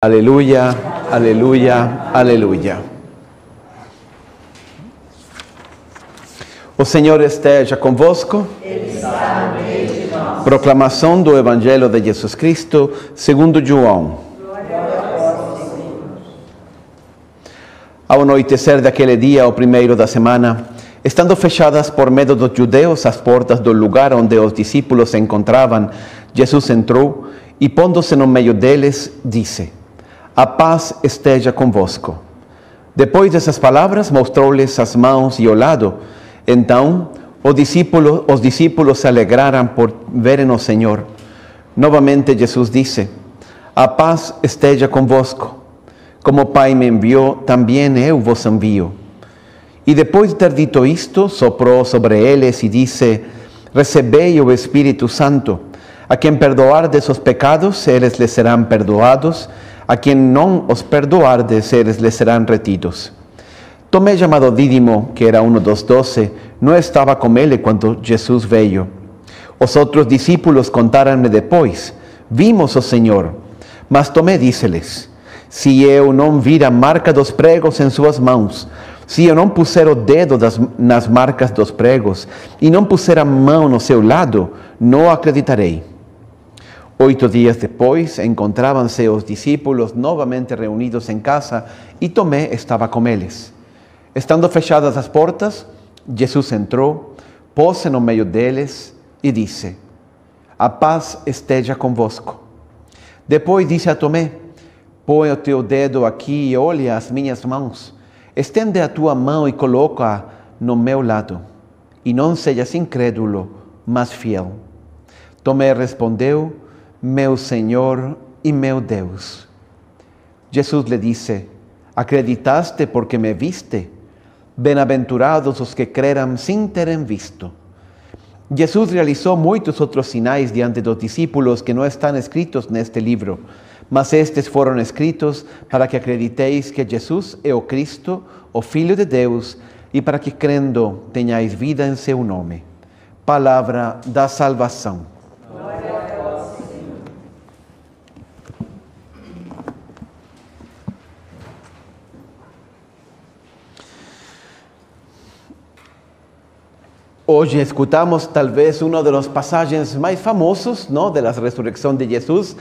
Aleluia, aleluia, aleluia. O Senhor esteja convosco. Ele está no meio de nós. Proclamação do Evangelho de Jesus Cristo, segundo João. Glória a vós, Senhor. Ao anoitecer daquele dia, o primeiro da semana, estando fechadas por medo dos judeus as portas do lugar onde os discípulos se encontravam, Jesus entrou e, pondo-se no meio deles, disse: A paz esteja convosco. Depois dessas palavras, mostrou-lhes as mãos e o lado. Então, os discípulos se alegraram por verem o Senhor. Novamente Jesus disse: A paz esteja convosco. Como o Pai me enviou, também eu vos envio. E depois de ter dito isto, soprou sobre eles e disse: Recebei o Espírito Santo. A quem perdoardes os pecados, eles lhes serão perdoados. A quem não os perdoardes, eles lhes serão retidos. Tomé, chamado Dídimo, que era um dos 12, não estava com ele quando Jesus veio. Os outros discípulos contaram-me depois: Vimos o Senhor. Mas Tomé disse-lhes: Se eu não vir a marca dos pregos em suas mãos, se eu não puser o dedo nas marcas dos pregos, e não puser a mão no seu lado, não acreditarei. 8 dias depois, encontravam-se os discípulos novamente reunidos em casa e Tomé estava com eles. Estando fechadas as portas, Jesus entrou, pôs-se no meio deles e disse: A paz esteja convosco. Depois disse a Tomé: Põe o teu dedo aqui e olha as minhas mãos. Estende a tua mão e coloca-a no meu lado. E não sejas incrédulo, mas fiel. Tomé respondeu: Meu Senhor e meu Deus. Jesus lhe disse: Acreditaste porque me viste? Bem-aventurados os que creram sem terem visto. Jesus realizou muitos outros sinais diante dos discípulos que não estão escritos neste livro, mas estes foram escritos para que acrediteis que Jesus é o Cristo, o Filho de Deus, e para que, crendo, tenhais vida em seu nome. Palavra da salvação. Hoje escutamos talvez uma das passagens mais famosas, ¿no?, de la resurrección de Jesús,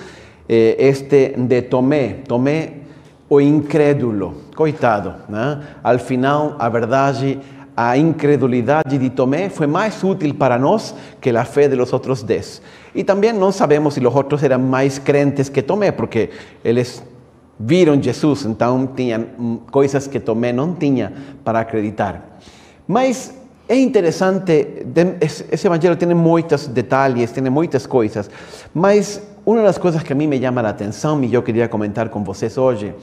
de Tomé. Tomé, o incrédulo, coitado, ¿no? Al final, a verdade, a incredulidade de Tomé foi mais útil para nós que a fé de los outros 10. E também não sabemos se os outros eram mais crentes que Tomé, porque eles viram Jesus, então tinham coisas que Tomé não tinha para acreditar. Mas é interessante, esse evangelho tem muitos detalhes, tem muitas coisas, mas uma das coisas que a mim me chama a atenção e eu queria comentar com vocês hoje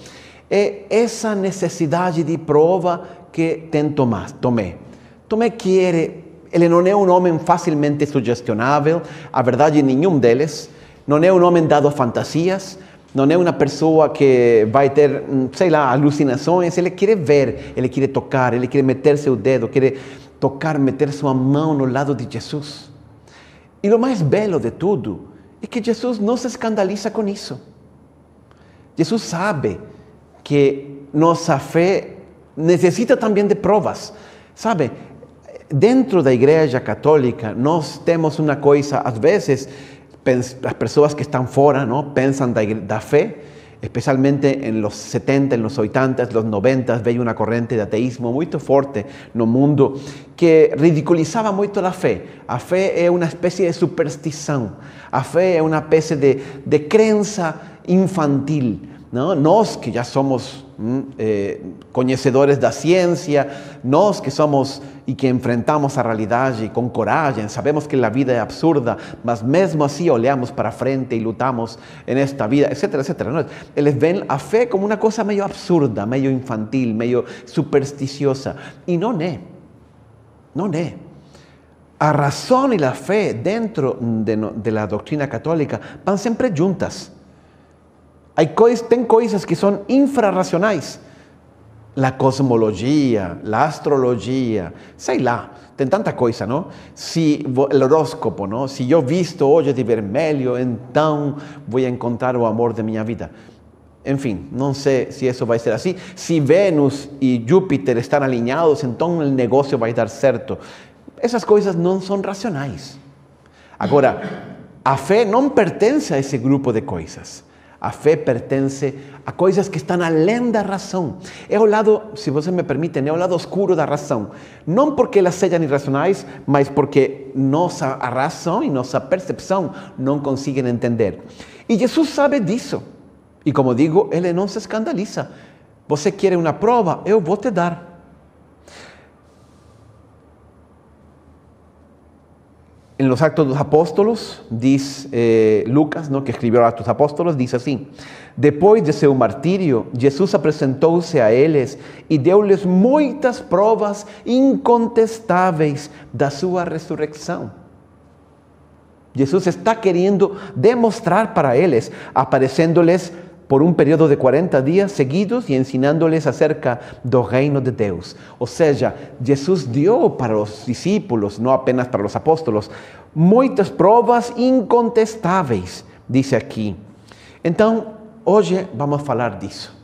é essa necessidade de prova que tem Tomé. Tomé ele não é um homem facilmente sugestionável, a verdade nenhum deles, não é um homem dado a fantasias, não é uma pessoa que vai ter, sei lá, alucinações, ele quer ver, ele quer tocar, ele quer meter seu dedo, quer tocar, meter sua mão no lado de Jesus. E o mais belo de tudo é que Jesus não se escandaliza com isso. Jesus sabe que nossa fé necessita também de provas. Sabe, dentro da Igreja Católica, nós temos uma coisa, às vezes, as pessoas que estão fora, não, pensam da fé, especialmente en los 70, en los 80, los 90, veio uma corrente de ateísmo muito forte no mundo que ridiculizava muito a fé. A fé é uma espécie de superstição. A fé é uma espécie de crença infantil. Não? Nós que já somos conhecedores da ciência, nós que somos e que enfrentamos a realidade com coragem, sabemos que a vida é absurda, mas mesmo assim olhamos para frente e lutamos nesta vida, etc, etc. Eles veem a fé como uma coisa meio absurda, meio infantil, meio supersticiosa. E não é. Não é. A razão e a fé dentro da doutrina católica vão sempre juntas. Tem coisas que são infrarracionais. A cosmologia, a astrologia, sei lá, tem tanta coisa, não? Se o horóscopo, não? Se eu visto hoje de vermelho, então vou encontrar o amor de minha vida. En fin, no sé si eso va a ser así. Si Venus y Júpiter están alineados, entonces el negocio va a dar certo. Essas coisas não são racionais. Agora, a fé não pertence a esse grupo de coisas. A fé pertence a coisas que estão além da razão. É o lado, se você me permite, é o lado oscuro da razão. Não porque elas sejam irracionais, mas porque nossa razão e nossa percepção não conseguem entender. E Jesus sabe disso. E como digo, Ele não se escandaliza. Você quer uma prova? Eu vou te dar. En los Actos de los Apóstolos, dice Lucas, que escribió los Actos dos Apóstolos, dice así: depois de seu martírio, Jesus apresentou-se a eles e deu-lhes muitas provas incontestáveis da sua ressurreição. Jesus está querendo demonstrar para eles, aparecendo-lhes por um período de 40 dias seguidos e ensinando-lhes acerca do reino de Deus. Ou seja, Jesus deu para os discípulos, não apenas para os apóstolos, muitas provas incontestáveis, diz aqui. Então, hoje vamos falar disso.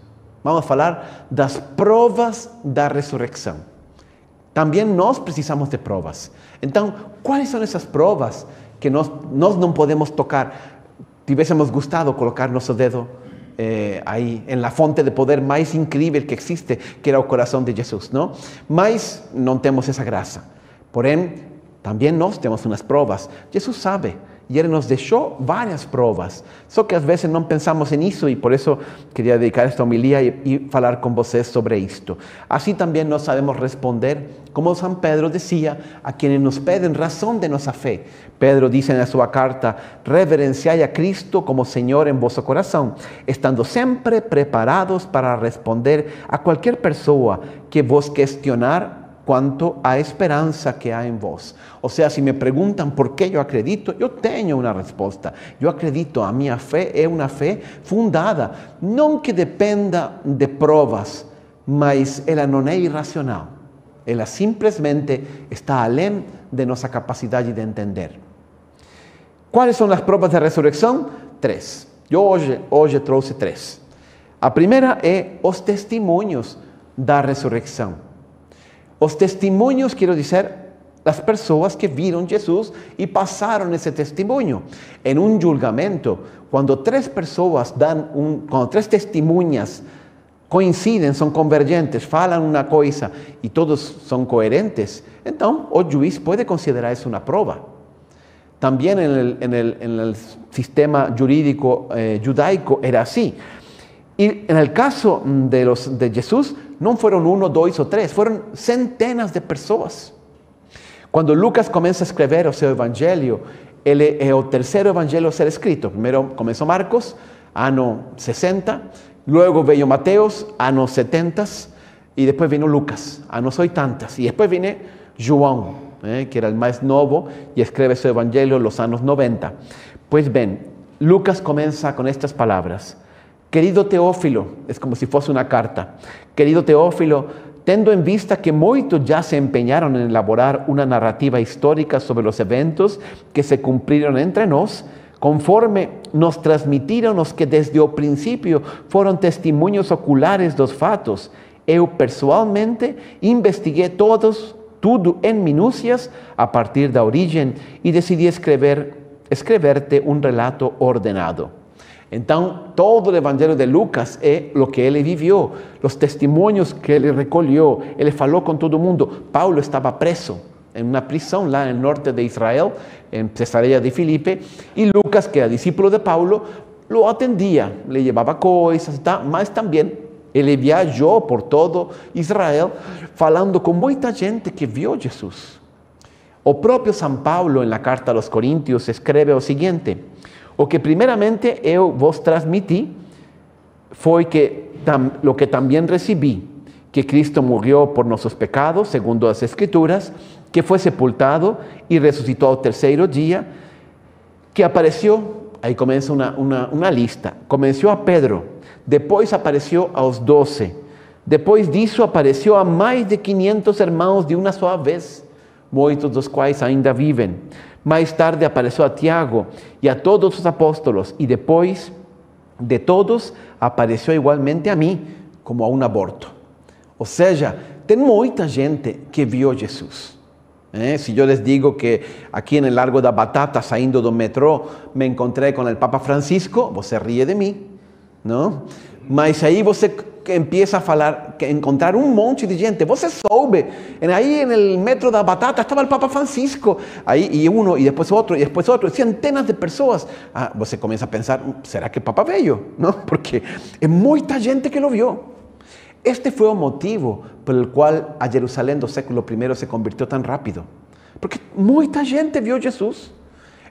Vamos falar das provas da ressurreição. Também nós precisamos de provas. Então, quais são essas provas que nós não podemos tocar? Tivéssemos gostado colocar nosso dedo ahí en la fonte de poder más increíble que existe, que era el corazón de Jesús, ¿no? Mas no tenemos esa gracia. Porém, también nós temos unas pruebas. Jesús sabe, y Él nos dejó varias pruebas. Só que às vezes não pensamos nisso e por isso queria dedicar esta homilía e falar com vocês sobre isto. Assim também nós sabemos responder, como São Pedro dizia, a quienes nos pedem razão de nossa fé. Pedro dice na sua carta: reverenciai a Cristo como Senhor em vosso coração, estando sempre preparados para responder a qualquer pessoa que vos questionar quanto à esperança que há em vós. Ou seja, se me perguntam por que eu acredito, eu tenho uma resposta. Eu acredito, a minha fé é uma fé fundada, não que dependa de provas, mas ela não é irracional. Ela simplesmente está além de nossa capacidade de entender. Quais são as provas da ressurreição? 3. Eu hoje trouxe 3. A primeira é os testemunhos da ressurreição. Os testemunhos, quero dizer, as pessoas que viram Jesus e passaram esse testemunho. Em um julgamento, quando 3 pessoas quando 3 testemunhas coincidem, são convergentes, falam uma coisa e todos são coerentes, então o juiz pode considerar isso uma prova. Também no sistema jurídico judaico era assim. E no caso de Jesus, não foram 1, 2 ou 3, foram centenas de pessoas. Quando Lucas começa a escrever o seu evangelho, ele é o terceiro evangelho a ser escrito. Primeiro começou Marcos, ano 60, logo veio Mateus, anos 70, e depois veio Lucas, anos 80, e depois vem João, que era o mais novo, e escreve seu evangelho nos anos 90. Pois bem, Lucas começa com estas palavras: querido Teófilo, é como se fosse uma carta. Querido Teófilo, tendo em vista que muitos já se empenharam em elaborar uma narrativa histórica sobre os eventos que se cumpriram entre nós, conforme nos transmitiram os que desde o princípio foram testemunhos oculares dos fatos, eu pessoalmente investiguei tudo em minúcias a partir da origem e decidi escrever-te um relato ordenado. Então, todo o evangelho de Lucas é o que ele viveu, os testemunhos que ele recolheu, ele falou com todo mundo. Paulo estava preso em uma prisão lá no norte de Israel, em Cesareia de Filipe, e Lucas, que era discípulo de Paulo, o atendia, lhe levava coisas, mas também ele viajou por todo Israel, falando com muita gente que viu Jesus. O próprio São Paulo, na carta aos Coríntios, escreve o seguinte: o que primeiramente eu vos transmiti foi o que também recebi, que Cristo morreu por nossos pecados, segundo as Escrituras, que foi sepultado e ressuscitou ao terceiro dia, que apareceu, aí começa uma lista, começou a Pedro, depois apareceu aos 12, depois disso apareceu a mais de 500 irmãos de uma só vez, muitos dos quais ainda vivem. Mais tarde apareceu a Tiago e a todos os apóstolos, e depois de todos apareció igualmente a mí como a um aborto. Ou seja, tem muita gente que viu Jesus. Se eu les digo que aqui no Largo da Batata, saindo do metrô, me encontrei com o Papa Francisco, você ríe de mim, não? Mas aí você empieza a falar, a encontrar um monte de gente. Você soube, aí no metro da Batata estava o Papa Francisco, aí e um, e depois outro, centenas de pessoas. Você começa a pensar, será que o Papa veio? Não? Porque é muita gente que lo viu. Este foi o motivo pelo qual a Jerusalém do século I se convirtió tão rápido. Porque muita gente viu Jesus.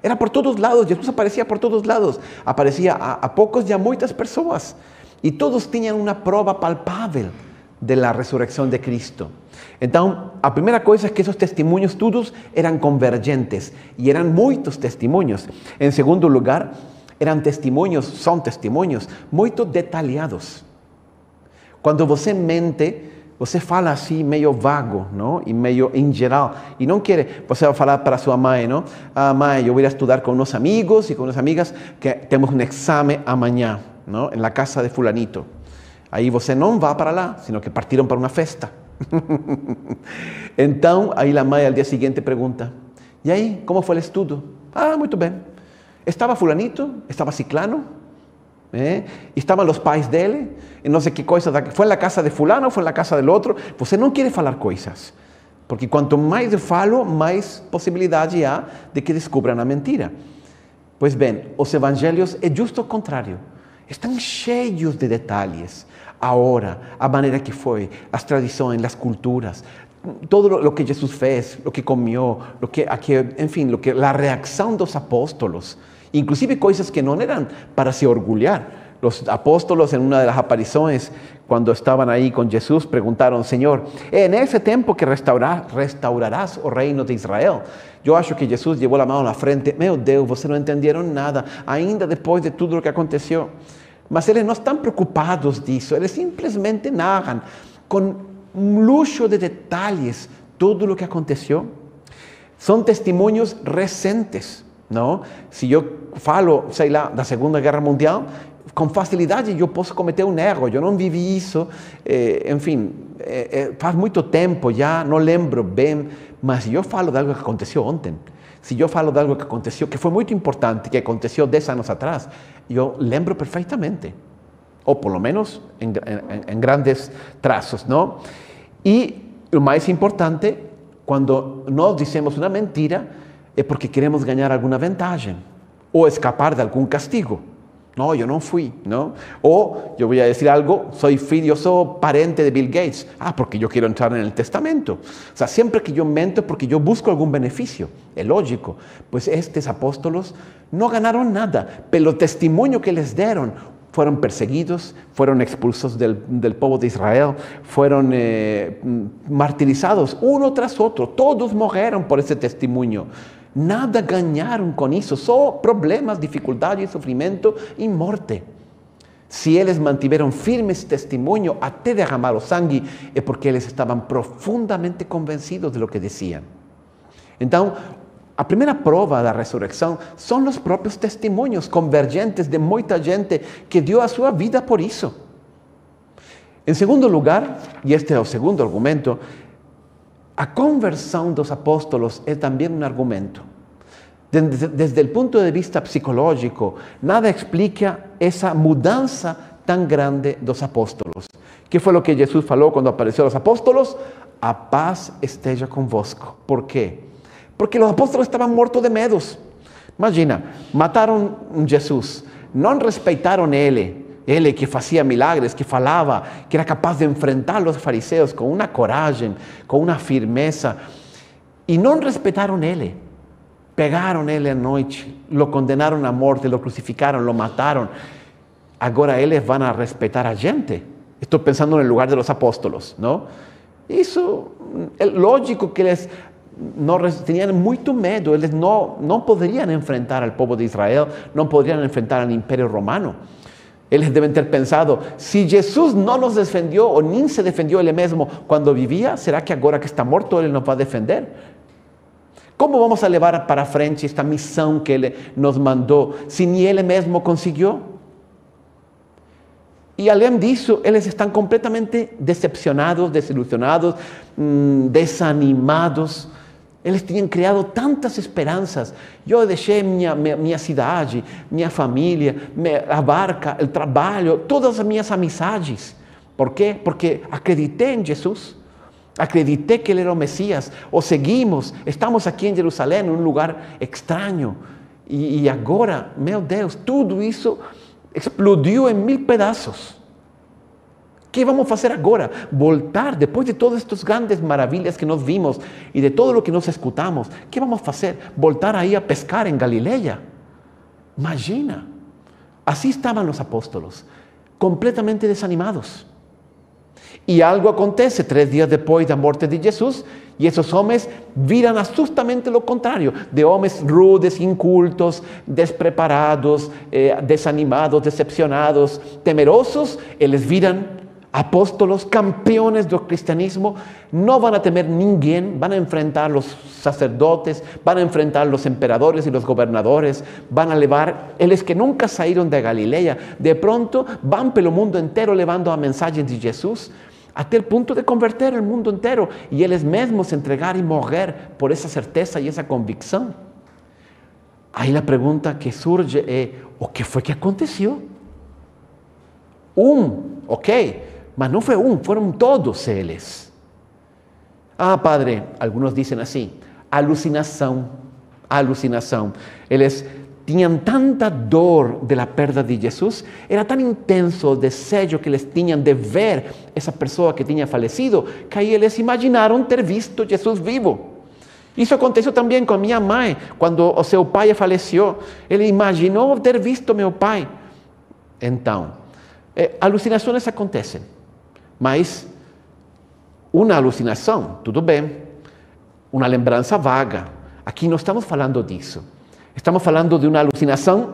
Era por todos lados, Jesus aparecia por todos lados. Aparecia a poucos e a muitas pessoas. E todos tinham uma prova palpável da ressurreição de Cristo. Então, a primeira coisa é que esses testemunhos todos eram convergentes. E eram muitos testemunhos. Em segundo lugar, são testemunhos muito detalhados. Quando você mente, você fala assim meio vago, não? E meio em geral. E não quer, você vai falar para sua mãe, não? Mãe, eu vou ir estudar com uns amigos e com umas amigas que temos um exame amanhã, não? Na casa de fulanito. Aí você não vai para lá, sino que partiram para uma festa. Então, aí a mãe ao dia seguinte pergunta, e aí, como foi o estudo? Muito bem. Estava fulanito? Estava ciclano? Estavam os pais dele, não sei que coisa, foi na casa de fulano, foi na casa do outro. Você não quer falar coisas, porque quanto mais eu falo, mais possibilidade há de que descubram a mentira. Pois bem, os evangelhos é justo o contrário, estão cheios de detalhes, a hora, a maneira que foi, as tradições, as culturas, todo o que Jesus fez, o que comeu, enfim, a reação dos apóstolos. Inclusive coisas que não eram para se orgulhar. Os apóstolos, em uma das aparições, quando estavam aí com Jesus, perguntaram, Senhor, é nesse tempo que restaurarás o reino de Israel? Eu acho que Jesus levou a mão na frente. Meu Deus, vocês não entenderam nada, ainda depois de tudo o que aconteceu. Mas eles não estão preocupados disso, eles simplesmente narram com um luxo de detalhes tudo o que aconteceu. São testemunhos recentes. Não? Se eu falo, sei lá, da Segunda Guerra Mundial, com facilidade eu posso cometer um erro, eu não vivi isso, enfim, faz muito tempo já, não lembro bem, mas se eu falo de algo que aconteceu ontem, se eu falo de algo que aconteceu, que foi muito importante, que aconteceu 10 anos atrás, eu lembro perfeitamente, ou pelo menos em grandes traços, não? E o mais importante, quando nós dizemos uma mentira, é porque queremos ganhar alguma vantagem ou escapar de algum castigo. Não, eu não fui, não? Ou eu vou dizer algo, eu sou parente de Bill Gates. Porque eu quero entrar no testamento. O sea, sempre que eu mento é porque eu busco algum benefício. É lógico. Pois estes apóstolos não ganharam nada. Pelo testemunho que eles deram, foram perseguidos, foram expulsos del povo de Israel, foram martirizados um tras outro. Todos morreram por esse testemunho. Nada ganharam com isso, só problemas, dificuldade, sofrimento e morte. Se eles mantiveram firme esse testemunho até derramar o sangue, é porque eles estavam profundamente convencidos de lo que diziam. Então, a primeira prova da ressurreição são os próprios testemunhos convergentes de muita gente que deu a sua vida por isso. Em segundo lugar, e este é o segundo argumento, a conversão dos apóstolos é também um argumento. Desde o ponto de vista psicológico, nada explica essa mudança tão grande dos apóstolos. Que foi o que Jesus falou quando apareceu aos apóstolos? A paz esteja convosco. Por quê? Porque os apóstolos estavam mortos de medos. Imagina, mataram Jesus, não respeitaram ele que fazia milagres, que falava, que era capaz de enfrentar os fariseus com uma coragem, com uma firmeza, e não respeitaram ele. Pegaram ele à noite, lo condenaram à morte, lo crucificaram, lo mataram. Agora eles vão a respeitar a gente. Estou pensando no lugar dos apóstolos, não? Isso é lógico que eles tinham muito medo, eles não poderiam enfrentar ao povo de Israel, não poderiam enfrentar ao Império Romano. Eles devem ter pensado, se Jesus não nos defendeu, ou nem se defendeu ele mesmo quando vivia, será que agora que está morto ele nos vai defender? Como vamos a levar para frente esta missão que ele nos mandou, se nem ele mesmo conseguiu? E além disso, eles estão completamente decepcionados, desilusionados, desanimados. Eles tinham criado tantas esperanças. Eu deixei minha cidade, minha família, a barca, o trabalho, todas as minhas amizades. Por quê? Porque acreditei em Jesus. Acreditei que Ele era o Messias. O seguimos. Estamos aqui em Jerusalém, em um lugar estranho. E agora, meu Deus, tudo isso explodiu em 1000 pedaços. O que vamos fazer agora? Voltar, depois de todas estas grandes maravilhas que nós vimos e de todo o que nós escutamos, o que vamos fazer? Voltar aí a pescar em Galileia? Imagina! Assim estavam os apóstolos, completamente desanimados. E algo acontece 3 dias depois da morte de Jesus, e esses homens viram justamente o contrário, de homens rudes, incultos, despreparados, desanimados, decepcionados, temerosos, eles viram apóstolos, campeones do cristianismo. No van a temer ninguém, van a enfrentar los sacerdotes, van a enfrentar los emperadores y los gobernadores, van a levar, eles que nunca saíram de Galileia, de pronto van pelo mundo inteiro levando a mensagem de Jesus, até o ponto de converter o mundo inteiro, e eles mesmos se entregar e morrer por essa certeza e essa convicção. Aí a pergunta que surge é: o que foi que aconteceu? Ok, mas não foi foram todos eles. Ah, padre, alguns dizem assim, alucinação. Eles tinham tanta dor da perda de Jesus, era tão intenso o desejo que eles tinham de ver essa pessoa que tinha falecido, que aí eles imaginaram ter visto Jesus vivo. Isso aconteceu também com a minha mãe, quando o seu pai faleceu. Ele imaginou ter visto meu pai. Então, alucinações acontecem, mas uma alucinação, tudo bem, uma lembrança vaga. Aqui não estamos falando disso. Estamos falando de uma alucinação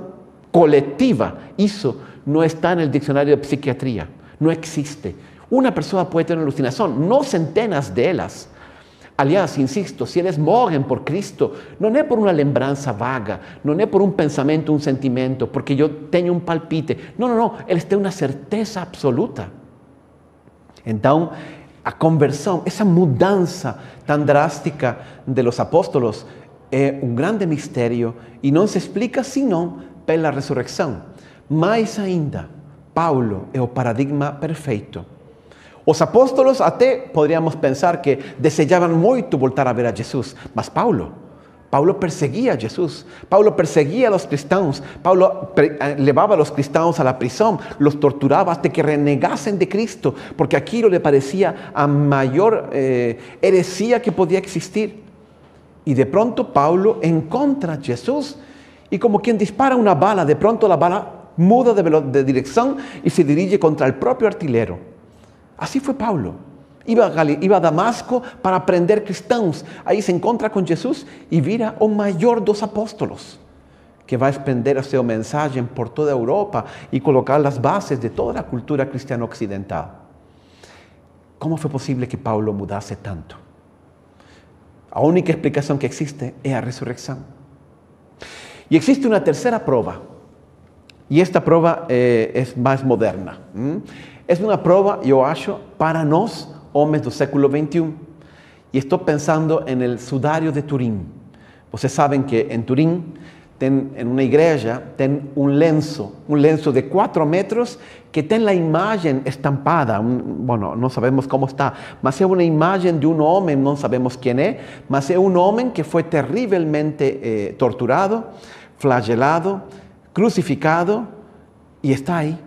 coletiva. Isso não está no dicionário de psiquiatria. Não existe. Uma pessoa pode ter uma alucinação, não centenas delas. Aliás, insisto, se eles morrem por Cristo, não é por uma lembrança vaga, não é por um pensamento, um sentimento, porque eu tenho um palpite. Não. Eles têm uma certeza absoluta. Então, a conversão, essa mudança tão drástica de los apóstolos é um grande mistério e não se explica senão pela ressurreição. Mais ainda, Paulo é o paradigma perfeito. Os apóstolos até poderíamos pensar que desejavam muito voltar a ver a Jesus, mas Paulo perseguia a Jesus, Paulo perseguia a los cristãos, Paulo levava a los cristãos a la prisão, los torturava até que renegassem de Cristo, porque aquilo lhe parecia a maior heresia que podia existir. E de pronto Paulo encontra Jesus e como quem dispara uma bala, de pronto a bala muda de direção e se dirige contra o próprio artilheiro. Assim foi Paulo. Iba a Damasco para prender cristãos. Aí se encontra com Jesus e vira o maior dos apóstolos, que vai expandir a sua mensagem por toda a Europa e colocar as bases de toda a cultura cristiana ocidental. Como foi possível que Paulo mudasse tanto? A única explicação que existe é a ressurreição. E existe uma terceira prova. E esta prova é mais moderna. É uma prova, eu acho, para nós, homens do século XXI. E estou pensando no sudário de Turim. Vocês sabem que em Turim, em uma igreja, tem um lenço de 4 metros, que tem a imagem estampada. Não sabemos como está, mas é uma imagem de um homem, não sabemos quem é, mas é um homem que foi terrivelmente torturado, flagelado, crucificado, e está aí,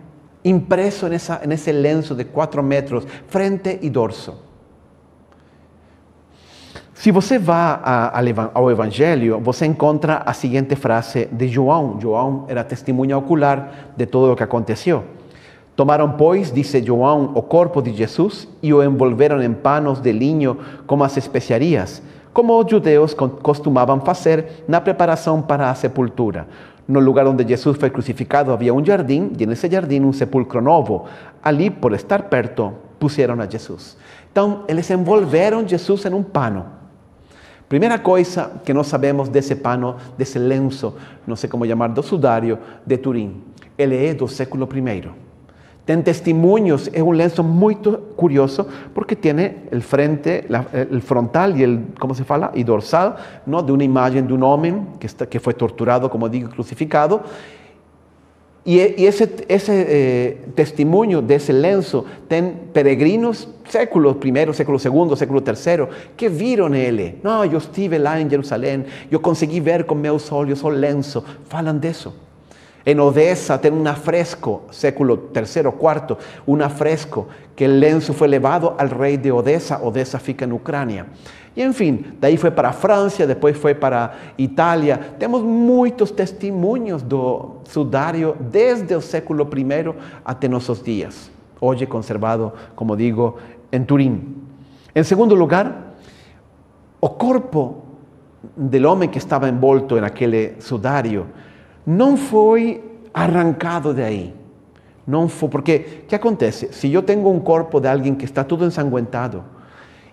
impreso nesse lenço de 4 metros, frente e dorso. Se você vai ao Evangelho, você encontra a seguinte frase de João. João era testemunha ocular de todo o que aconteceu. Tomaram, pois, disse João, o corpo de Jesus e o envolveram em panos de linho com as especiarias, como os judeus costumavam fazer na preparação para a sepultura. No lugar onde Jesus foi crucificado havia um jardim, e nesse jardim um sepulcro novo. Ali, por estar perto, puseram a Jesus. Então, eles envolveram Jesus em um pano. Primeira coisa que nós sabemos desse pano, desse lenço, não sei como chamar, do sudário de Turim. Ele é do século I. Ten testemunhos é um lenço muito curioso porque tem o frente, o frontal e o, como se fala, e dorsal, não, de uma imagem de um homem que foi torturado, como digo, crucificado. E esse testemunho desse lenço tem peregrinos, século I, século II, século III, que viram ele. Não, eu estive lá em Jerusalém, eu consegui ver com meus olhos o lenço. Falam disso. Em Odessa tem um fresco, século III, IV, um fresco que o lenço foi levado ao rei de Odessa. Odessa fica na Ucrânia. E enfim, daí foi para a França, depois foi para a Itália. Temos muitos testemunhos do sudário desde o século I até nossos dias. Hoje conservado, como digo, em Turim. Em segundo lugar, o corpo do homem que estava envolto naquele sudário não foi arrancado de aí. Não foi, porque, o que acontece? Se eu tenho um corpo de alguém que está todo ensanguentado,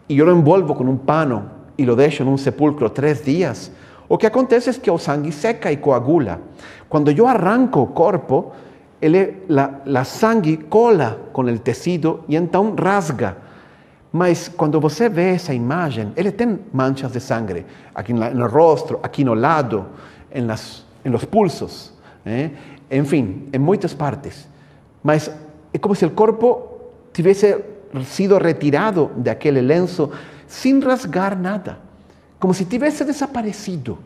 e eu lo envolvo com um pano e lo deixo em um sepulcro 3 dias, o que acontece é que o sangue seca e coagula. Quando eu arranco o corpo, a sangue cola com o tecido e então rasga. Mas quando você vê essa imagem, ele tem manchas de sangue aqui no rosto, aqui no lado, em los pulsos, enfim, em muitas partes. Mas é como se o corpo tivesse sido retirado daquele lenço sem rasgar nada, como se tivesse desaparecido.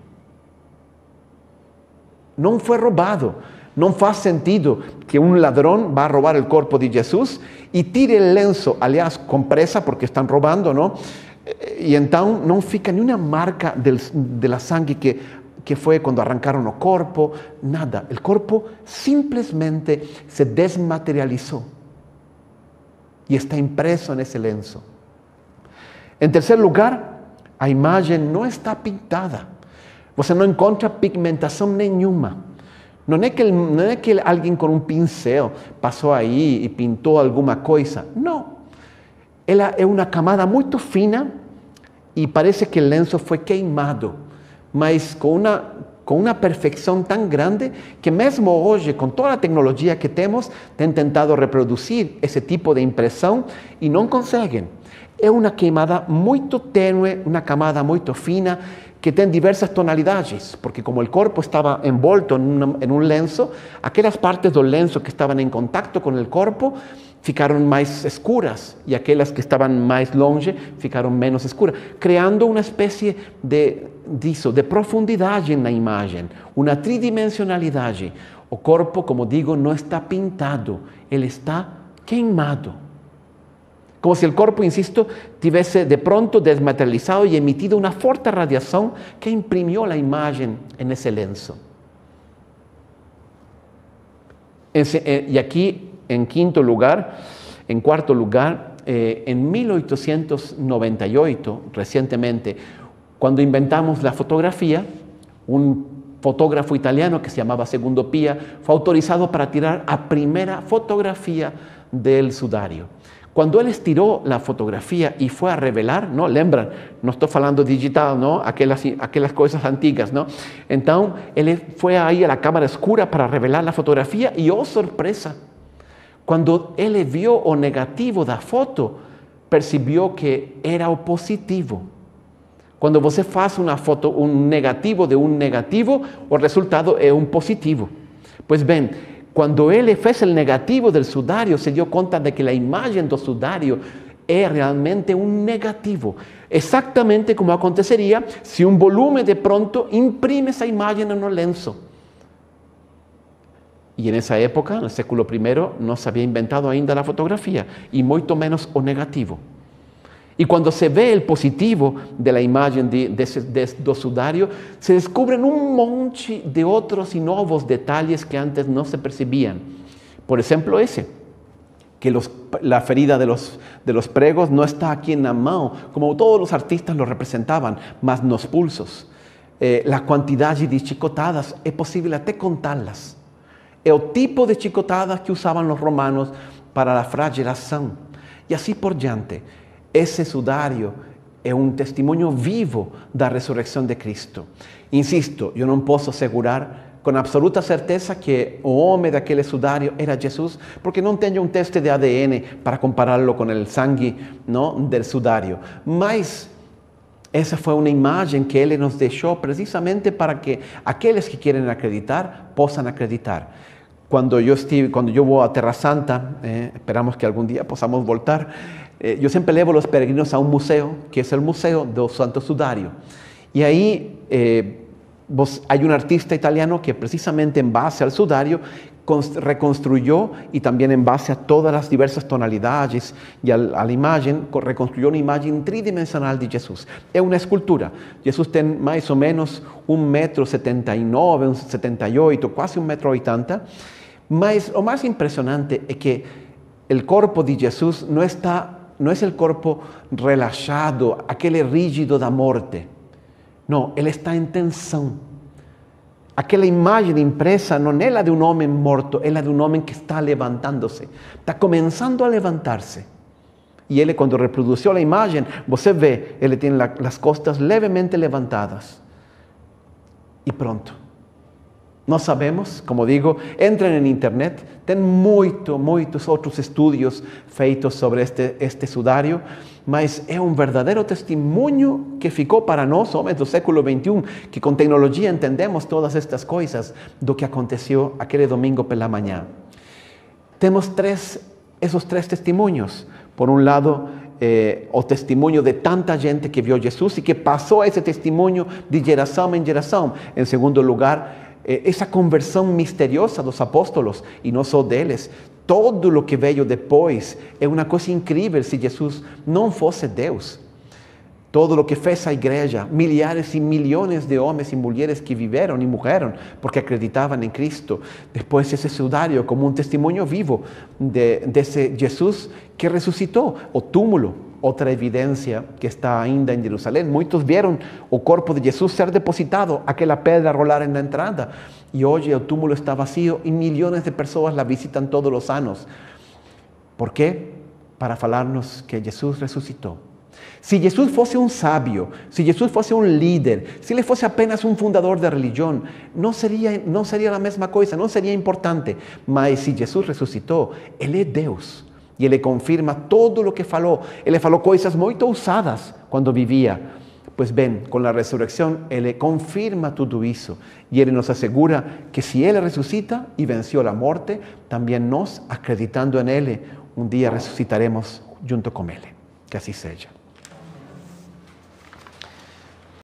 Não foi roubado. Não faz sentido que um ladrão vá roubar o corpo de Jesus e tire o lenço, aliás, com pressa, porque estão roubando, não? E então não fica nenhuma marca da sangue que foi quando arrancaram o corpo, nada. O corpo simplesmente se desmaterializou e está impreso nesse lenço. Em terceiro lugar, a imagem não está pintada. Você não encontra pigmentação nenhuma. Não é que alguém com um pincel passou aí e pintou alguma coisa. Não. Ela é uma camada muito fina e parece que o lenço foi queimado, mas com uma perfeição tão grande que mesmo hoje, com toda a tecnologia que temos, têm tentado reproduzir esse tipo de impressão e não conseguem. É uma queimada muito tênue, uma camada muito fina, que tem diversas tonalidades, porque como o corpo estava envolto em um lenço, aquelas partes do lenço que estavam em contato com o corpo ficaram mais escuras e aquelas que estavam mais longe ficaram menos escuras, criando uma espécie de profundidade na imagem, uma tridimensionalidade. O corpo, como digo, não está pintado, ele está queimado. Como se o corpo, insisto, tivesse de pronto desmaterializado e emitido uma forte radiação que imprimiu a imagem nesse lenço. E aqui, em quarto lugar, em 1898, recentemente, quando inventamos a fotografia, um fotógrafo italiano que se chamava Segundo Pia foi autorizado para tirar a primeira fotografia do sudário. Quando ele tirou a fotografia e foi a revelar, não lembram? Não estou falando digital, não? Aquelas coisas antigas, não? Então, ele foi aí à câmara escura para revelar a fotografia e, oh sorpresa, quando ele viu o negativo da foto, percebeu que era o positivo. Quando você faz uma foto, um negativo de um negativo, o resultado é um positivo. Pois bem, quando ele fez o negativo do sudário, se deu conta de que a imagem do sudário é realmente um negativo. Exatamente como aconteceria se um volume de pronto imprime essa imagem no lenço. E nessa época, no século I, não se havia inventado ainda a fotografia, e muito menos o negativo. E quando se vê o positivo da imagem do sudário, se descobrem um monte de outros e novos detalhes que antes não se percebiam. Por exemplo, que a ferida de los pregos não está aqui na mão, como todos os artistas lo representavam, mas nos pulsos. A quantidade de chicotadas, é possível até contá-las. É o tipo de chicotadas que usavam os romanos para a flagelação. E assim por diante. Esse sudário é um testemunho vivo da ressurreição de Cristo. Insisto, eu não posso assegurar con absoluta certeza que o homem daquele sudário era Jesus, porque não tinha um teste de ADN para compará-lo com o sangue, não, del sudário. Mas essa foi uma imagem que ele nos deixou precisamente para que aqueles que querem acreditar possam acreditar. Quando eu vou a Terra Santa, esperamos que algum dia possamos voltar, eu sempre levo os peregrinos a um museu, que é o Museu do Santo Sudário. E aí há um artista italiano que precisamente em base ao sudário reconstruyó y también en base a todas las diversas tonalidades y a la imagen, reconstruyó una imagen tridimensional de Jesús. Es una escultura. Jesús tiene más o menos 1,79 m, 1,78 m, quase 1,80 m. Mas o más impresionante es que el cuerpo de Jesús no es el cuerpo relajado, aquel rígido da morte. No, él está en tensión. Aquela imagem impressa não é a de um homem morto, é a de um homem que está levantándose, está começando a levantar-se. E ele, quando reproduziu a imagem, você vê, ele tem as costas levemente levantadas. E pronto. Nós sabemos, como digo, entrem na internet, tem muitos outros estudos feitos sobre este sudário, mas é um verdadeiro testemunho que ficou para nós, homens do século XXI, que com tecnologia entendemos todas estas coisas do que aconteceu aquele domingo pela manhã. Temos esses três testemunhos. Por um lado, o testemunho de tanta gente que viu Jesus e que passou esse testemunho de geração em geração. Em segundo lugar, essa conversão misteriosa dos apóstolos, e não só deles. Todo o que veio depois é uma coisa incrível se Jesus não fosse Deus. Todo o que fez a igreja, milhares e milhões de homens e mulheres que viveram e morreram porque acreditavam em Cristo. Depois esse sudário como um testemunho vivo desse Jesus que ressuscitou. O túmulo, outra evidência que está ainda em Jerusalém. Muitos viram o corpo de Jesus ser depositado, aquela pedra rolar na entrada. E hoje o túmulo está vazio e milhões de pessoas la visitam todos os anos. ¿Por quê? Para falar-nos que Jesus ressuscitou. Se Jesus fosse um sábio, se Jesus fosse um líder, se ele fosse apenas um fundador da religião, não seria a mesma coisa, não seria importante. Mas se Jesus ressuscitou, ele é Deus. E ele confirma todo o que falou. Ele falou coisas muito ousadas quando vivia. Pois bem, com a ressurreição, ele confirma tudo isso. E ele nos assegura que se ele ressuscita e venceu a morte, também nós, acreditando em ele, um dia ressuscitaremos junto com ele. Que assim seja.